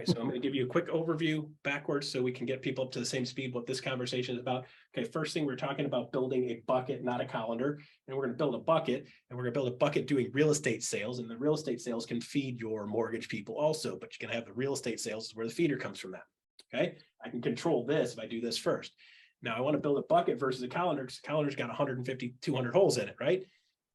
right, so I'm going to give you a quick overview backwards so we can get people up to the same speed what this conversation is about. Okay, first thing, we're talking about building a bucket, not a calendar. And we're going to build a bucket, and we're going to build a bucket doing real estate sales. And the real estate sales can feed your mortgage people also, but you can have the real estate sales is where the feeder comes from that. Okay, I can control this if I do this first. Now I want to build a bucket versus a calendar because the calendar's got 150, 200 holes in it, right?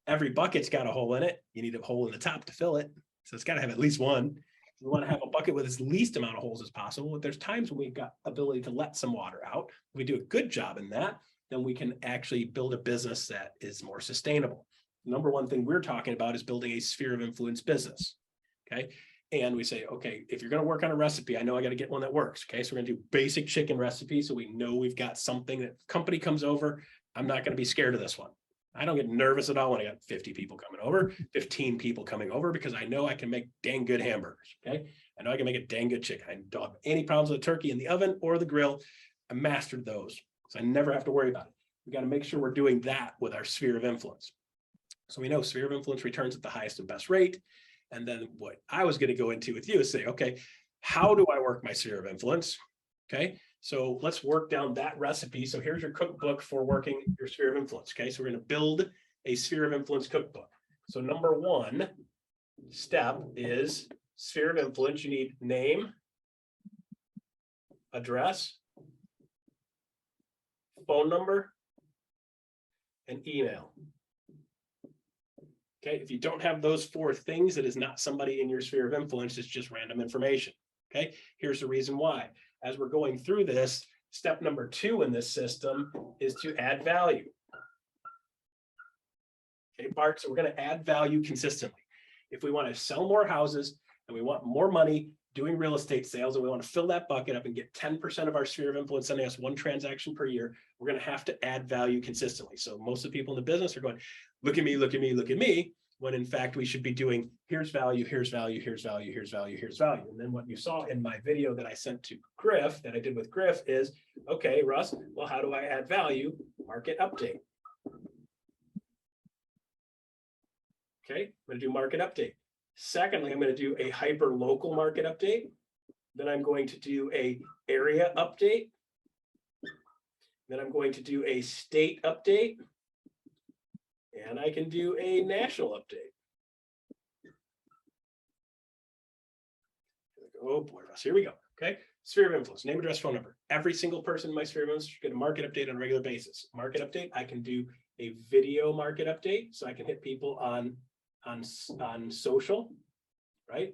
Every bucket's got a hole in it. You need a hole in the top to fill it. So it's got to have at least one. We want to have a bucket with as least amount of holes as possible. But there's times when we've got ability to let some water out. If we do a good job in that, then we can actually build a business that is more sustainable. The number one thing we're talking about is building a sphere of influence business. Okay. And we say, okay, if you're going to work on a recipe, I know I got to get one that works. Okay. So we're going to do basic chicken recipe. So we know we've got something that company comes over. I'm not going to be scared of this one. I don't get nervous at all when I got 50 people coming over, 15 people coming over, because I know I can make dang good hamburgers. Okay. I know I can make a dang good chicken. I don't have any problems with the turkey in the oven or the grill. I mastered those. So I never have to worry about it. We got to make sure we're doing that with our sphere of influence. So we know sphere of influence returns at the highest and best rate. And then what I was going to go into with you is say, okay, how do I work my sphere of influence? Okay. So let's work down that recipe. So here's your cookbook for working your sphere of influence. Okay. So we're going to build a sphere of influence cookbook. So number one step is sphere of influence. You need name, address, phone number, and email. Okay. If you don't have those four things, it is not somebody in your sphere of influence. It's just random information. Okay. Here's the reason why. As we're going through this, step number 2 in this system is to add value. Okay, Bart, so we're going to add value consistently. If we want to sell more houses and we want more money doing real estate sales and we want to fill that bucket up and get 10% of our sphere of influence sending us one transaction per year, we're going to have to add value consistently. So most of the people in the business are going, look at me, look at me, look at me. When in fact we should be doing here's value, here's value, here's value, here's value, here's value. And then what you saw in my video that I sent to Griff, that I did with Griff is, okay, Russ, well, how do I add value? Market update. Okay, I'm going to do market update. Secondly, I'm going to do a hyper local market update. Then I'm going to do a area update. Then I'm going to do a state update. And I can do a national update. Oh boy, Russ, here we go. Okay, sphere of influence, name, address, phone number. Every single person in my sphere of influence should get a market update on a regular basis. Market update, I can do a video market update, so I can hit people on social, right?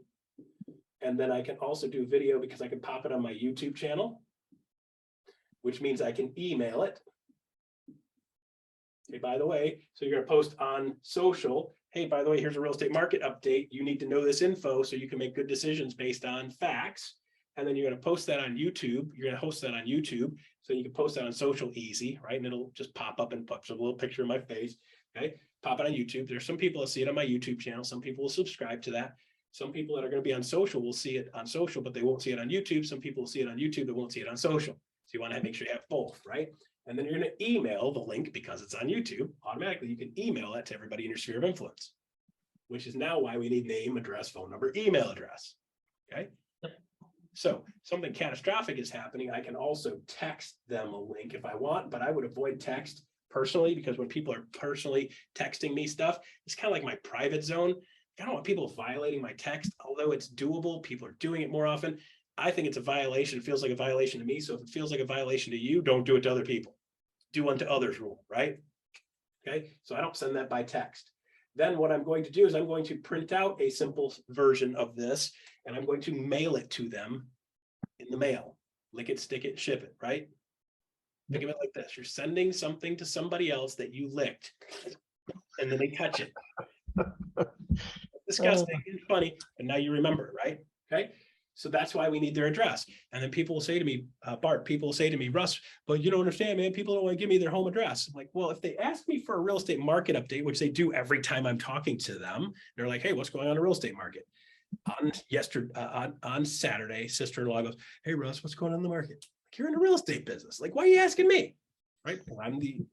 And then I can also do video because I can pop it on my YouTube channel, which means I can email it. Hey, by the way, so you're going to post on social. Hey, by the way, here's a real estate market update. You need to know this info so you can make good decisions based on facts. And then you're going to post that on YouTube. You're going to host that on YouTube. So you can post that on social easy, right? And it'll just pop up and put a little picture of my face. Okay. Pop it on YouTube. There's some people that see it on my YouTube channel. Some people will subscribe to that. Some people that are going to be on social will see it on social, but they won't see it on YouTube. Some people will see it on YouTube, but won't see it on social. So you want to make sure you have both, right? And then you're going to email the link because it's on YouTube. Automatically, you can email that to everybody in your sphere of influence, which is now why we need name, address, phone number, email address. Okay. So something catastrophic is happening. I can also text them a link if I want, but I would avoid text personally because when people are personally texting me stuff, it's kind of like my private zone. I don't want people violating my text, although it's doable. People are doing it more often. I think it's a violation. It feels like a violation to me. So if it feels like a violation to you, don't do it to other people. Do unto others rule, right? Okay, so I don't send that by text. Then what I'm going to do is I'm going to print out a simple version of this and I'm going to mail it to them in the mail. Lick it, stick it, ship it, right? Think of it like this. You're sending something to somebody else that you licked and then they touch it. Disgusting, it's funny, and now you remember, right? Okay. So that's why we need their address. And then people will say to me, Bart, people will say to me, Russ, but you don't understand, man, people don't want to give me their home address. I'm like, well, if they ask me for a real estate market update, which they do every time I'm talking to them, they're like, hey, what's going on in the real estate market? On Saturday, sister-in-law goes, hey, Russ, what's going on in the market? Like, you're in the real estate business. Like, why are you asking me? Right? Well, I'm the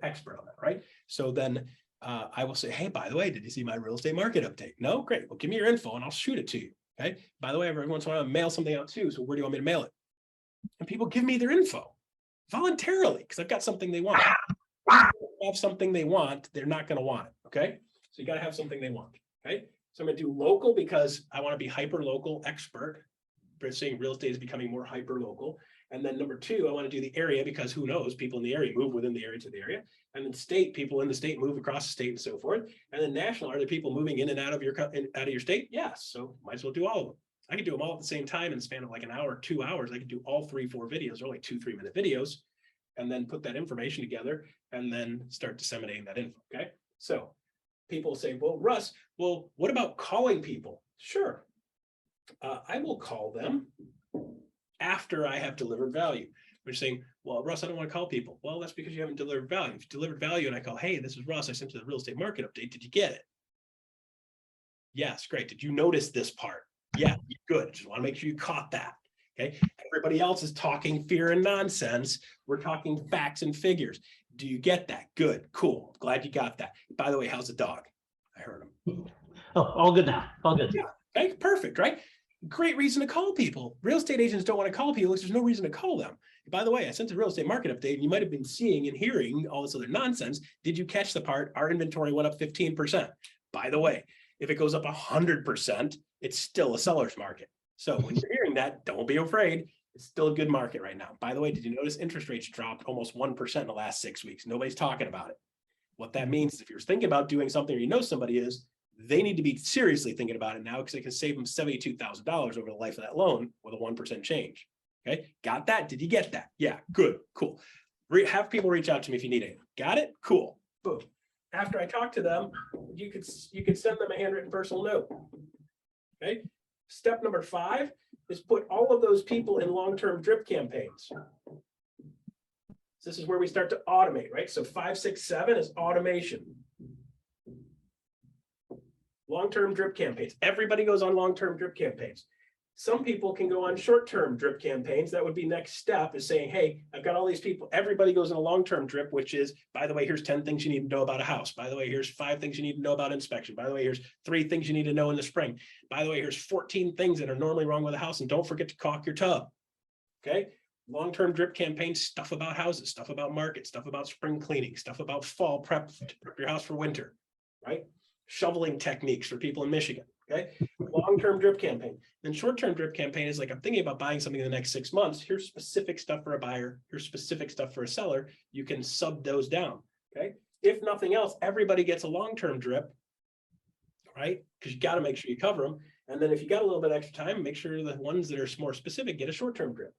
expert on that, right? So then I will say, hey, by the way, did you see my real estate market update? No? Great. Well, give me your info and I'll shoot it to you. Okay. By the way, every once in a while I mail something out too. So where do you want me to mail it? And people give me their info voluntarily because I've got something they want. Have something they want, they're not going to want it. Okay. So you got to have something they want. Okay. So I'm going to do local because I want to be hyper local expert. But saying real estate is becoming more hyper local. And then number two, I want to do the area because who knows, people in the area move within the area to the area. And then state, people in the state move across the state and so forth. And then national, are there people moving in and out of your state? Yes. So might as well do all of them. I could do them all at the same time in the span of like an hour, 2 hours. I could do all 3-4 videos. They're like 2-3 minute videos, and then put that information together and then start disseminating that info. Okay. So people say, well, Russ, well, what about calling people? Sure. I will call them after I have delivered value. We're saying, well, Russ, I don't want to call people. Well, that's because you haven't delivered value. If you delivered value and I call, hey, this is Russ, I sent you the real estate market update. Did you get it? Yes, great. Did you notice this part? Yeah, good. Just want to make sure you caught that. Okay. Everybody else is talking fear and nonsense. We're talking facts and figures. Do you get that? Good, cool. Glad you got that. By the way, how's the dog? I heard him. Oh, all good now. All good. Yeah. Okay, perfect, right? Great reason to call people. Real estate agents don't want to call people because there's no reason to call them. By the way, I sent the real estate market update and you might have been seeing and hearing all this other nonsense. Did you catch the part? Our inventory went up 15%. By the way, if it goes up 100%, it's still a seller's market. So when you're hearing that, don't be afraid. It's still a good market right now. By the way, did you notice interest rates dropped almost 1% in the last 6 weeks? Nobody's talking about it. What that means is if you're thinking about doing something or you know somebody is, they need to be seriously thinking about it now because it can save them $72,000 over the life of that loan with a 1% change. Okay, got that? Did you get that? Yeah, good, cool. Have people reach out to me if you need it. Got it? Cool. Boom. After I talk to them, you could send them a handwritten personal note. Okay. Step number 5 is put all of those people in long-term drip campaigns. This is where we start to automate, right? So 5, 6, 7 is automation. Long-term drip campaigns. Everybody goes on long-term drip campaigns. Some people can go on short-term drip campaigns. That would be next step is saying, hey, I've got all these people. Everybody goes in a long-term drip, which is, by the way, here's 10 things you need to know about a house. By the way, here's 5 things you need to know about inspection. By the way, here's 3 things you need to know in the spring. By the way, here's 14 things that are normally wrong with a house. And don't forget to caulk your tub. Okay. Long-term drip campaigns, stuff about houses, stuff about market, stuff about spring cleaning, stuff about fall prep to prep your house for winter, right? Shoveling techniques for people in Michigan. Okay. Long-term drip campaign. Then short-term drip campaign is like, I'm thinking about buying something in the next 6 months. Here's specific stuff for a buyer. Here's specific stuff for a seller. You can sub those down. Okay. If nothing else, everybody gets a long-term drip, right? Because you got to make sure you cover them. And then if you got a little bit extra time, make sure the ones that are more specific get a short-term drip.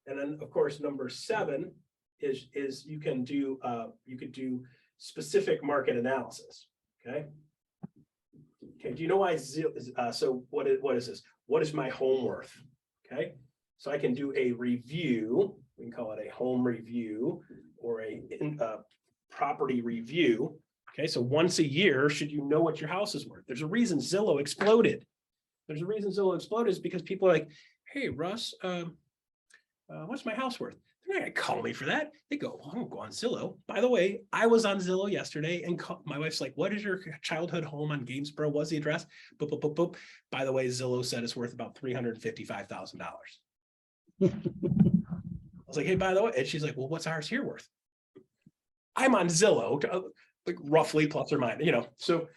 And then of course, number 7 is you could do specific market analysis. Okay. Okay, do you know why so what is this? What is my home worth? Okay, so I can do a review. We can call it a home review or a property review. Okay, so once a year, should you know what your house is worth? There's a reason Zillow exploded. There's a reason Zillow exploded is because people are like, hey, Russ, what's my house worth? They're not going to call me for that. They go, well, I won't go on Zillow. By the way, I was on Zillow yesterday and my wife's like, what is your childhood home on Gainesboro? What's the address? Boop, boop, boop, boop. By the way, Zillow said it's worth about $355,000. I was like, hey, by the way, and she's like, well, what's ours here worth? I'm on Zillow, like roughly plus or minus, so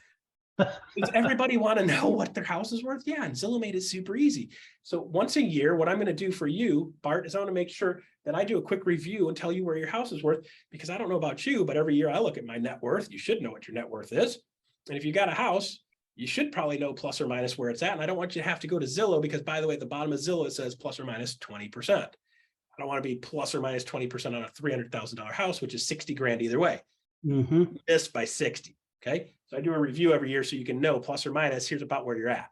does everybody want to know what their house is worth? Yeah, and Zillow made it super easy. So once a year, what I'm going to do for you, Bart, is I want to make sure that I do a quick review and tell you where your house is worth, because I don't know about you, but every year I look at my net worth. You should know what your net worth is. And if you got a house, you should probably know plus or minus where it's at. And I don't want you to have to go to Zillow because, by the way, at the bottom of Zillow, it says plus or minus 20%. I don't want to be plus or minus 20% on a $300,000 house, which is 60 grand either way. Missed by 60. Okay. So I do a review every year so you can know plus or minus, here's about where you're at.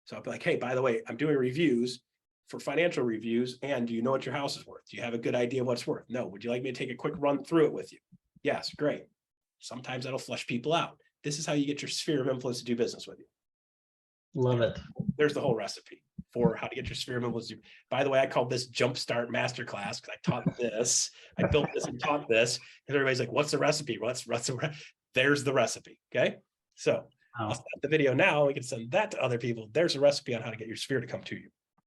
So I'll be like, hey, by the way, I'm doing reviews for financial reviews. And do you know what your house is worth? Do you have a good idea of what it's worth? No. Would you like me to take a quick run through it with you? Yes. Great. Sometimes that'll flush people out. This is how you get your sphere of influence to do business with you. Love it. There's the whole recipe for how to get your sphere of influence. By the way, I called this Jumpstart Masterclass because I taught this. I built this and taught this. And everybody's like, what's the recipe? There's the recipe. Okay. So I'll stop the video now. We can send that to other people. There's a recipe on how to get your sphere to come to you.